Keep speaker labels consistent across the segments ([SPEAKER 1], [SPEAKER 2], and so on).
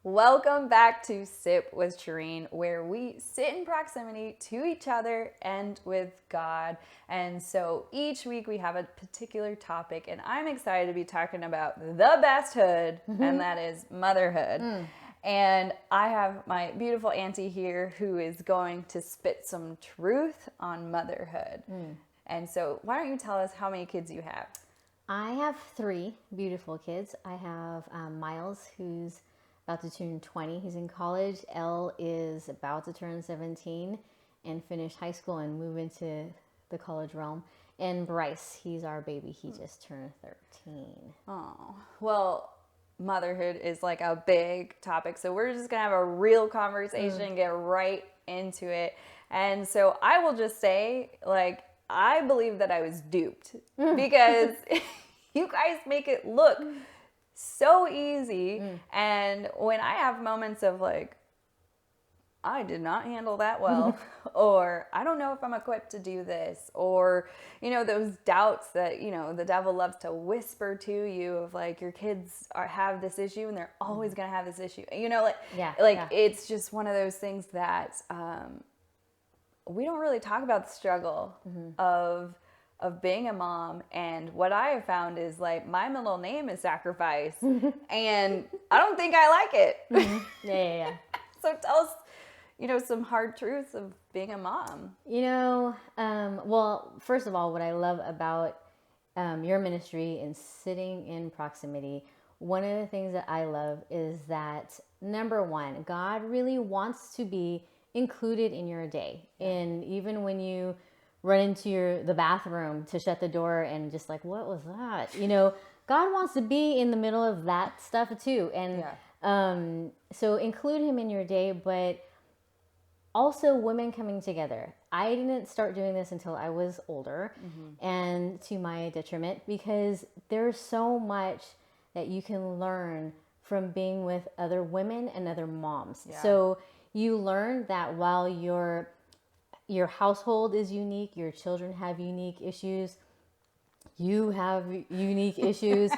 [SPEAKER 1] Welcome back to Sip with Shareen, where we sit in proximity to each other and with God. And so each week we have a particular topic, and I'm excited to be talking about the best hood, and that is motherhood. And I have my beautiful auntie here who is going to spit some truth on motherhood. And so why don't you tell us how many kids you have?
[SPEAKER 2] I have 3 beautiful kids. I have Miles, who's about to turn 20. He's in college. Elle is about to turn 17 and finish high school and move into the college realm. And Bryce, he's our baby. He just turned 13.
[SPEAKER 1] Oh, well, motherhood is like a big topic. So we're just going to have a real conversation and get right into it. And so I will just say, like, I believe that I was duped because you guys make it look so easy. And when I have moments of like, I did not handle that well, or I don't know if I'm equipped to do this, or, you know, those doubts that, you know, the devil loves to whisper to you of like, your kids have this issue and they're always going to have this issue. You know, it's just one of those things that we don't really talk about the struggle of being a mom. And what I have found is like my middle name is Sacrifice and I don't think I like it.
[SPEAKER 2] Yeah.
[SPEAKER 1] So tell us, you know, some hard truths of being a mom.
[SPEAKER 2] You know, well, first of all, what I love about your ministry and sitting in proximity, one of the things that I love is that, number one, God really wants to be included in your day. And even when you run into the bathroom to shut the door and just like, what was that? You know, God wants to be in the middle of that stuff too. And so include him in your day, but also women coming together. I didn't start doing this until I was older and to my detriment, because there's so much that you can learn from being with other women and other moms. So you learn that while your household is unique, your children have unique issues, you have unique issues.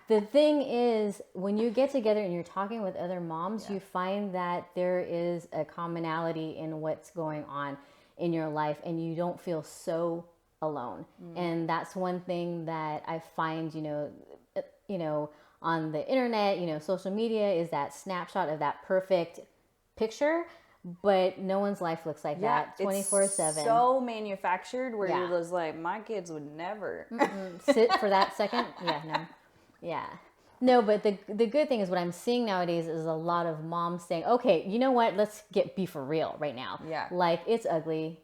[SPEAKER 2] The thing is, when you get together and you're talking with other moms, you find that there is a commonality in what's going on in your life and you don't feel so alone. And that's one thing that I find, you know, on the internet, you know, social media is that snapshot of that perfect picture, but no one's life looks like that 24/7.
[SPEAKER 1] So manufactured where you're just like, my kids would never
[SPEAKER 2] sit for that second. No, but the good thing is what I'm seeing nowadays is a lot of moms saying, okay, you know what, let's be for real right now. Like, it's ugly,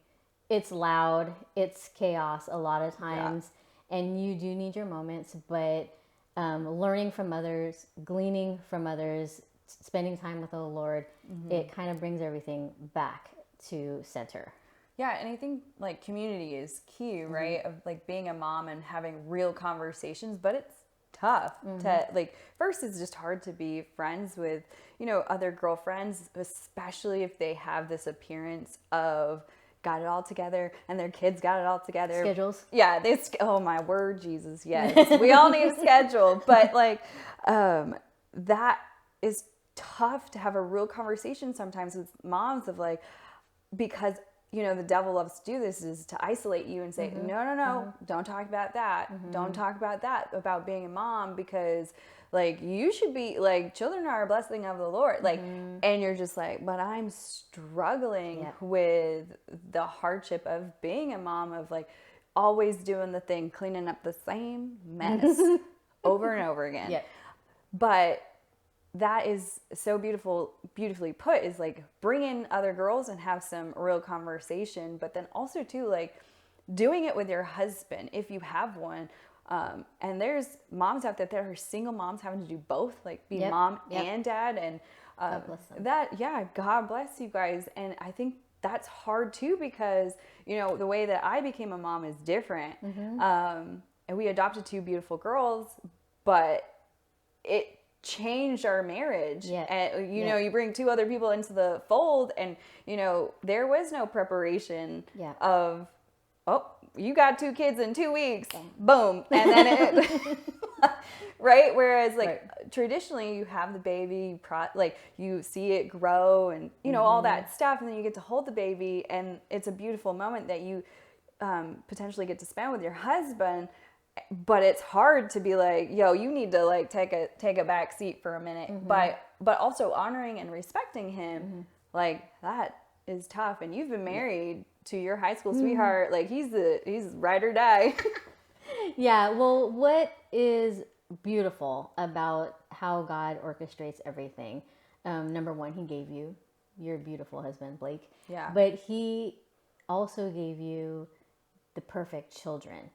[SPEAKER 2] it's loud, it's chaos a lot of times, and you do need your moments, but learning from others, gleaning from others, spending time with the Lord, it kind of brings everything back to center.
[SPEAKER 1] Yeah, and I think like community is key, right? Of like being a mom and having real conversations, but it's tough to like, first it's just hard to be friends with, you know, other girlfriends, especially if they have this appearance of got it all together and their kids got it all together.
[SPEAKER 2] Schedules.
[SPEAKER 1] Yeah, oh my word, Jesus, yes. We all need a schedule, but like that is tough to have a real conversation sometimes with moms of like, because, you know, the devil loves to do this, is to isolate you and say, no, don't talk about that. Don't talk about that, about being a mom, because like you should be like, children are a blessing of the Lord. Like, and you're just like, but I'm struggling with the hardship of being a mom, of like always doing the thing, cleaning up the same mess over and over again. But that is so beautifully put, is like bring in other girls and have some real conversation, but then also too, like doing it with your husband if you have one. And there's moms out there that are single moms having to do both, like be mom and dad. And
[SPEAKER 2] God bless them.
[SPEAKER 1] God bless you guys. And I think that's hard too, because, you know, the way that I became a mom is different. And we adopted 2 beautiful girls, but it changed our marriage. And you know, you bring 2 other people into the fold, and you know, there was no preparation of, oh, you got 2 kids in 2 weeks, boom, and then Right? Whereas like
[SPEAKER 2] Right.
[SPEAKER 1] traditionally you have the baby, like you see it grow and you know all that stuff, and then you get to hold the baby, and it's a beautiful moment that you potentially get to spend with your husband. But it's hard to be like, yo, you need to like take a back seat for a minute. But also honoring and respecting him, like that is tough. And you've been married to your high school sweetheart, like he's ride or die.
[SPEAKER 2] Yeah, well, what is beautiful about how God orchestrates everything? Number one, He gave you your beautiful husband, Blake.
[SPEAKER 1] Yeah.
[SPEAKER 2] But He also gave you the perfect children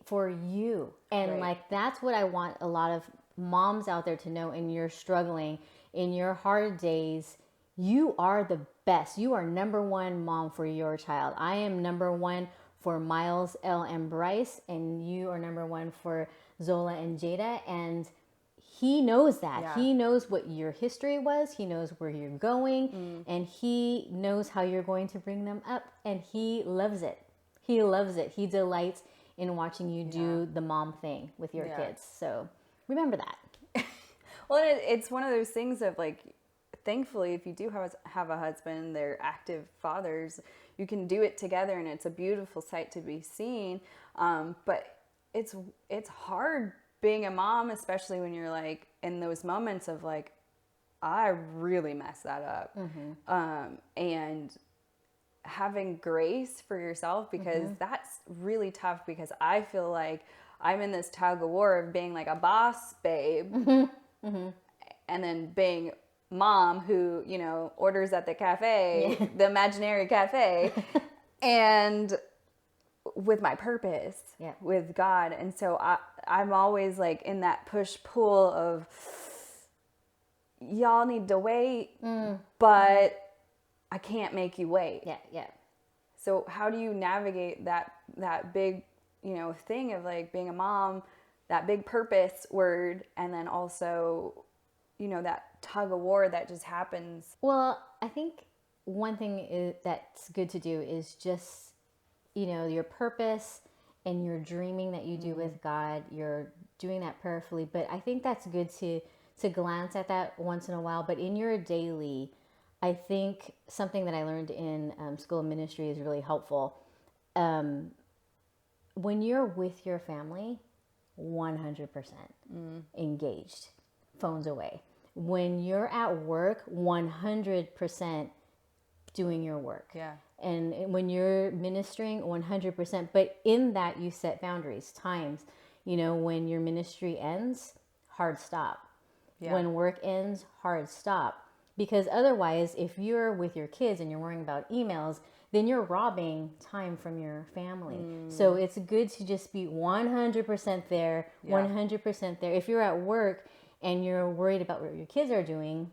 [SPEAKER 2] for you. And
[SPEAKER 1] Right.
[SPEAKER 2] like, that's what I want a lot of moms out there to know. And you're struggling in your hard days, you are the best. You are number one mom for your child. I am number one for Miles, Elle, and Bryce, and you are number one for Zola and Jada. And He knows that.
[SPEAKER 1] Yeah.
[SPEAKER 2] He knows what your history was. He knows where you're going, and He knows how you're going to bring them up. And He loves it. He loves it. He delights in watching you do the mom thing with your kids. So remember that.
[SPEAKER 1] Well, it's one of those things of like, thankfully, if you do have a husband, they're active fathers, you can do it together, and it's a beautiful sight to be seen. But it's hard being a mom, especially when you're like in those moments of like, I really messed that up, and having grace for yourself, because that's really tough, because I feel like I'm in this tug of war of being like a boss babe and then being mom who, you know, orders at the cafe, the imaginary cafe, and with my purpose with God. And so I'm always like in that push pull of y'all need to wait, but I can't make you wait.
[SPEAKER 2] Yeah.
[SPEAKER 1] So how do you navigate that big, you know, thing of like being a mom, that big purpose word, and then also, you know, that tug of war that just happens?
[SPEAKER 2] Well, I think one thing that's good to do is just, you know, your purpose and your dreaming that you do with God, you're doing that prayerfully. But I think that's good to glance at that once in a while. But in your daily, I think something that I learned in school of ministry is really helpful. When you're with your family, 100% engaged, phones away. When you're at work, 100% doing your work.
[SPEAKER 1] Yeah.
[SPEAKER 2] And when you're ministering, 100%. But in that, you set boundaries, times. You know, when your ministry ends, hard stop.
[SPEAKER 1] Yeah.
[SPEAKER 2] When work ends, hard stop. Because otherwise, if you're with your kids and you're worrying about emails, then you're robbing time from your family. So it's good to just be 100% there, 100% there. If you're at work and you're worried about what your kids are doing,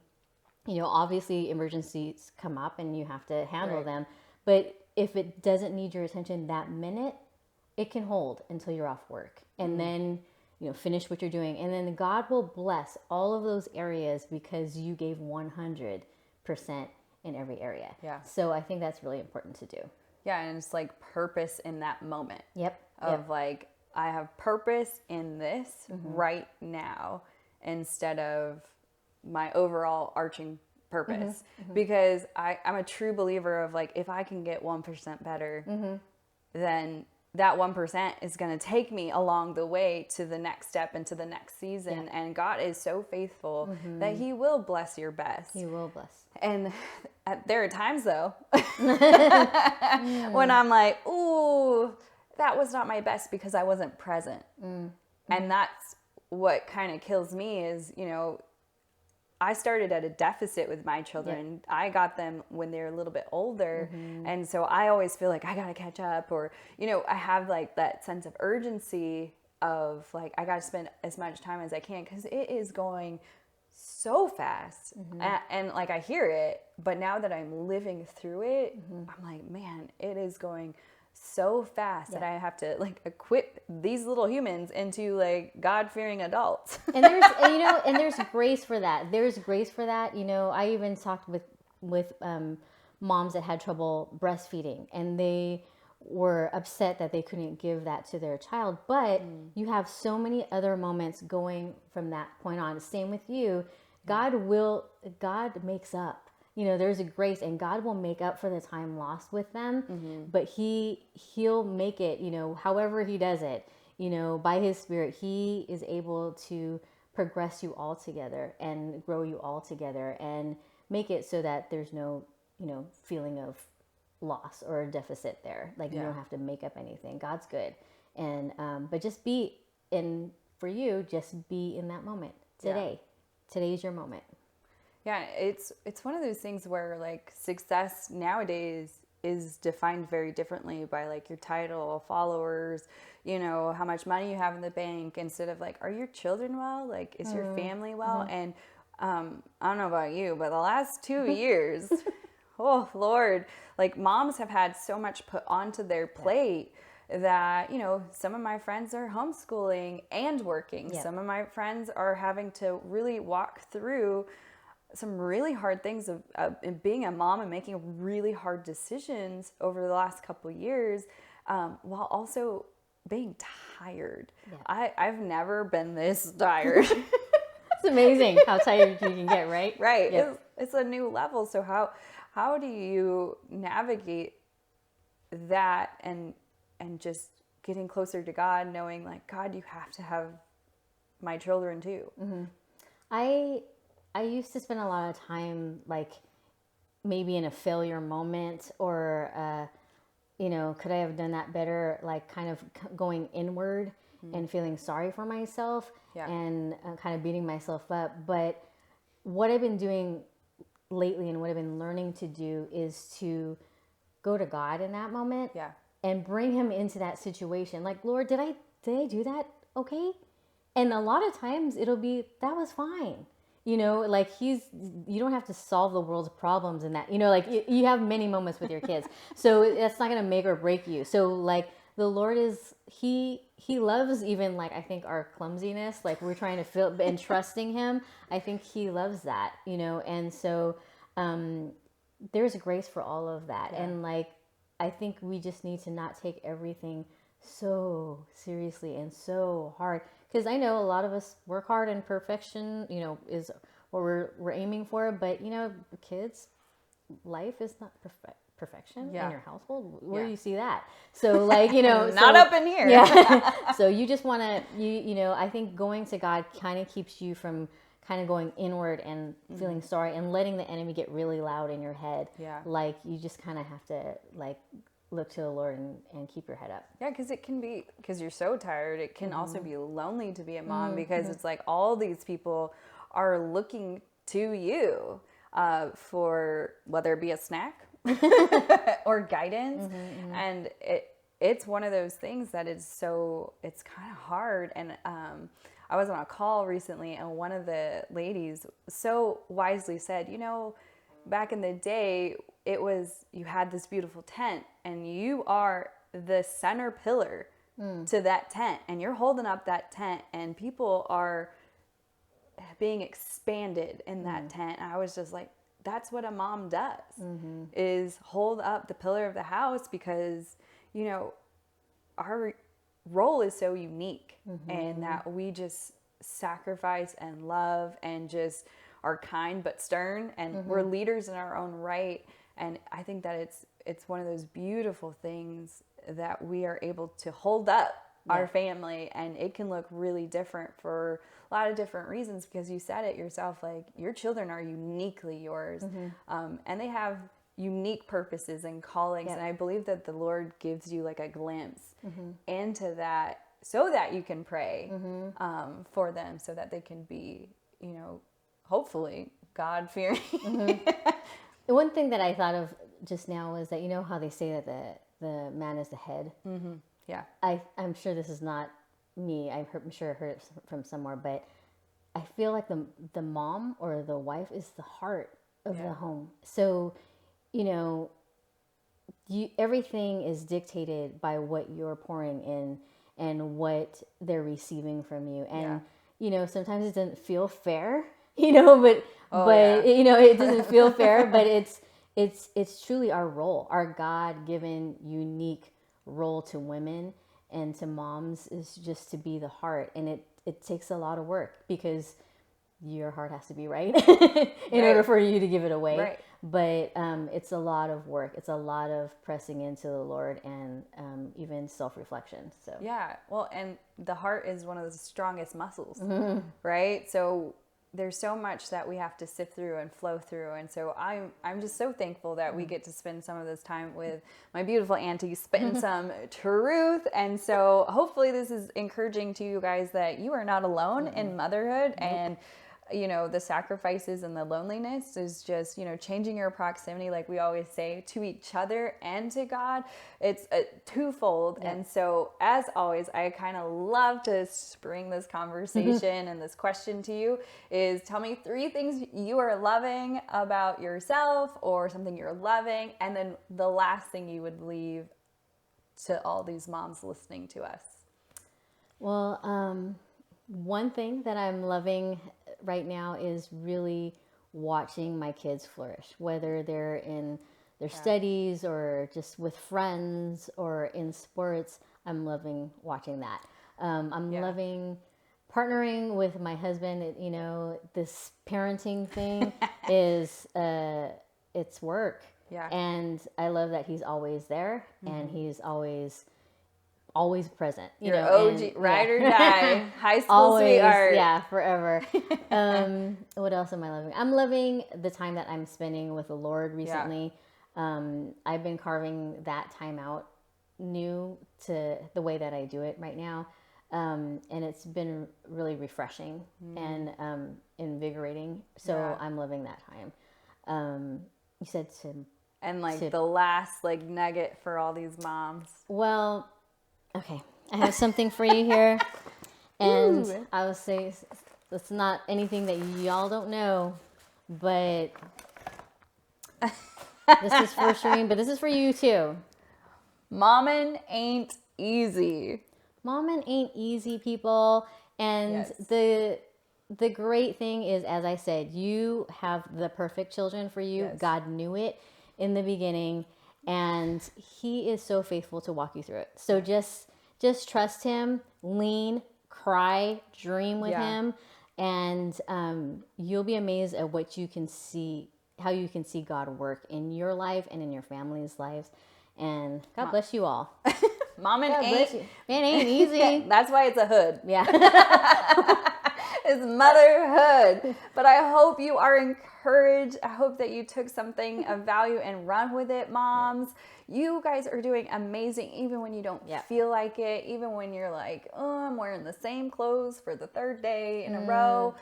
[SPEAKER 2] you know, obviously emergencies come up and you have to handle them. But if it doesn't need your attention that minute, it can hold until you're off work. And then, you know, finish what you're doing. And then God will bless all of those areas because you gave 100% in every area.
[SPEAKER 1] Yeah.
[SPEAKER 2] So I think that's really important to do.
[SPEAKER 1] Yeah, and it's like purpose in that moment.
[SPEAKER 2] Yep.
[SPEAKER 1] Of like, I have purpose in this right now instead of my overall arching purpose. Because I'm a true believer of like, if I can get 1% better, then that 1% is going to take me along the way to the next step and to the next season. And God is so faithful that He will bless your best.
[SPEAKER 2] He will bless.
[SPEAKER 1] And there are times though when I'm like, ooh, that was not my best because I wasn't present. And that's what kind of kills me is, you know, I started at a deficit with my children. I got them when they're a little bit older. And so I always feel like I got to catch up, or, you know, I have like that sense of urgency of like, I got to spend as much time as I can because it is going so fast. And like, I hear it, but now that I'm living through it, I'm like, man, it is going so fast that I have to like equip these little humans into like God-fearing adults.
[SPEAKER 2] And there's, you know, and there's grace for that. There's grace for that. You know, I even talked with moms that had trouble breastfeeding, and they were upset that they couldn't give that to their child. But you have so many other moments going from that point on. Same with you. God makes up. There's a grace, and God will make up for the time lost with them. But he'll make it, however he does it, by his Spirit, he is able to progress you all together and grow you all together and make it so that there's no, feeling of loss or a deficit there. Like you don't have to make up anything. God's good. And, but just for you, just be in that moment today. Today's your moment.
[SPEAKER 1] Yeah. It's one of those things where like success nowadays is defined very differently by like your title, followers, how much money you have in the bank, instead of like, are your children well? Like, is your family well? And, I don't know about you, but the last 2 years, oh Lord, like moms have had so much put onto their plate that, some of my friends are homeschooling and working.
[SPEAKER 2] Yeah.
[SPEAKER 1] Some of my friends are having to really walk through some really hard things of being a mom and making really hard decisions over the last couple of years, while also being tired. Yeah. I've never been this tired.
[SPEAKER 2] It's amazing how tired you can get, right?
[SPEAKER 1] Right.
[SPEAKER 2] Yep.
[SPEAKER 1] It's a new level. So how do you navigate that and just getting closer to God, knowing like, God, you have to have my children too?
[SPEAKER 2] Mm-hmm. I used to spend a lot of time like maybe in a failure moment or, could I have done that better? Like kind of going inward and feeling sorry for myself and kind of beating myself up. But what I've been doing lately and what I've been learning to do is to go to God in that moment and bring him into that situation. Like, Lord, did I do that? Okay. And a lot of times it'll be, that was fine. Like you don't have to solve the world's problems in that, like you have many moments with your kids. So that's not going to make or break you. So like the Lord he loves even like, I think our clumsiness, like we're trying to feel and trusting him. I think he loves that, and so, there's grace for all of that. Yeah. And like, I think we just need to not take everything so seriously and so hard. Because I know a lot of us work hard and perfection, is what we're aiming for. But, kids, life is not perfection in your household. Where do you see that? So like,
[SPEAKER 1] not up in here.
[SPEAKER 2] Yeah. So you just want to, I think going to God kind of keeps you from kind of going inward and feeling sorry and letting the enemy get really loud in your head.
[SPEAKER 1] Yeah.
[SPEAKER 2] Like you just kind of have to like look to the Lord and keep your head up.
[SPEAKER 1] Yeah, because it can be, because you're so tired, it can also be lonely to be a mom because it's like all these people are looking to you for whether it be a snack or guidance. And it's one of those things that it's kind of hard. And I was on a call recently and one of the ladies so wisely said, back in the day, it was, you had this beautiful tent and you are the center pillar to that tent and you're holding up that tent and people are being expanded in that tent. And I was just like, that's what a mom does, is hold up the pillar of the house because, our role is so unique and that we just sacrifice and love and just are kind but stern and we're leaders in our own right. And I think that it's one of those beautiful things that we are able to hold up our family, and it can look really different for a lot of different reasons because you said it yourself, like your children are uniquely yours, and they have unique purposes and callings. And I believe that the Lord gives you like a glimpse into that so that you can pray for them so that they can be, hopefully God-fearing.
[SPEAKER 2] The one thing that I thought of just now is that, how they say that the man is the head?
[SPEAKER 1] Yeah.
[SPEAKER 2] I'm sure this is not me. I'm sure I heard it from somewhere, but I feel like the mom or the wife is the heart of the home. So, everything is dictated by what you're pouring in and what they're receiving from you. And, sometimes it doesn't feel fair, but it doesn't feel fair, but it's truly our role, our God-given, unique role to women and to moms is just to be the heart. And it takes a lot of work because your heart has to be right in order for you to give it away.
[SPEAKER 1] Right.
[SPEAKER 2] But it's a lot of work. It's a lot of pressing into the Lord and even self-reflection. So
[SPEAKER 1] yeah, well, and the heart is one of the strongest muscles, right? So there's so much that we have to sift through and flow through, and so I'm just so thankful that we get to spend some of this time with my beautiful auntie, spitting some truth. And so hopefully this is encouraging to you guys that you are not alone in motherhood. And you know, the sacrifices and the loneliness is just, you know, changing your proximity, like we always say, to each other and to God. It's a twofold.
[SPEAKER 2] Yeah.
[SPEAKER 1] And so, as always, I kind of love to spring this conversation and this question to you is, tell me 3 things you are loving about yourself or something you're loving. And then the last thing you would leave to all these moms listening to us.
[SPEAKER 2] Well, one thing that I'm loving right now is really watching my kids flourish, whether they're in their studies or just with friends or in sports. I'm loving watching that. I'm loving partnering with my husband. You know, this parenting thing is it's work.
[SPEAKER 1] Yeah.
[SPEAKER 2] And I love that he's always there and he's always present.
[SPEAKER 1] You're OG, ride or die, high school sweetheart.
[SPEAKER 2] Yeah, forever. What else am I loving? I'm loving the time that I'm spending with the Lord recently. I've been carving that time out new to the way that I do it right now. And it's been really refreshing and invigorating. So I'm loving that time. You said to...
[SPEAKER 1] And like the last like nugget for all these moms.
[SPEAKER 2] Well... Okay, I have something for you here, and I would say it's not anything that y'all don't know, but this is for Shareen, but this is for you too.
[SPEAKER 1] Mommin ain't easy.
[SPEAKER 2] Mommin ain't easy, people, and the great thing is, as I said, you have the perfect children for you.
[SPEAKER 1] Yes.
[SPEAKER 2] God knew it in the beginning. And he is so faithful to walk you through it. So just trust him, lean, cry, dream with him, and you'll be amazed at what you can see, how you can see God work in your life and in your family's lives. And God bless you all.
[SPEAKER 1] Mommin
[SPEAKER 2] ain't easy.
[SPEAKER 1] That's why it's a hood.
[SPEAKER 2] Yeah.
[SPEAKER 1] It's motherhood. But I hope you are encouraged. I hope that you took something of value and run with it, moms. You guys are doing amazing, even when you don't feel like it, even when you're like, oh, I'm wearing the same clothes for the 3rd day in a row.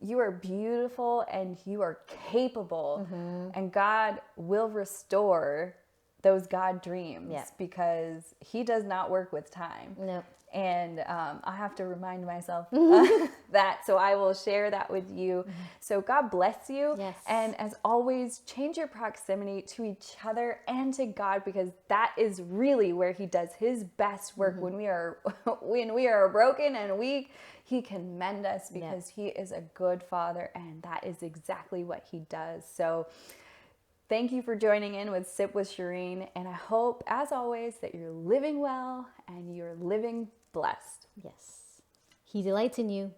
[SPEAKER 1] You are beautiful and you are capable. And God will restore those God dreams because he does not work with time.
[SPEAKER 2] Nope.
[SPEAKER 1] And I have to remind myself that, so I will share that with you. So God bless you.
[SPEAKER 2] Yes.
[SPEAKER 1] And as always, change your proximity to each other and to God, because that is really where he does his best work. When we are broken and weak, he can mend us because he is a good father, and that is exactly what he does. So thank you for joining in with Sip with Shareen, and I hope, as always, that you're living well and you're living blessed.
[SPEAKER 2] Yes. He delights in you.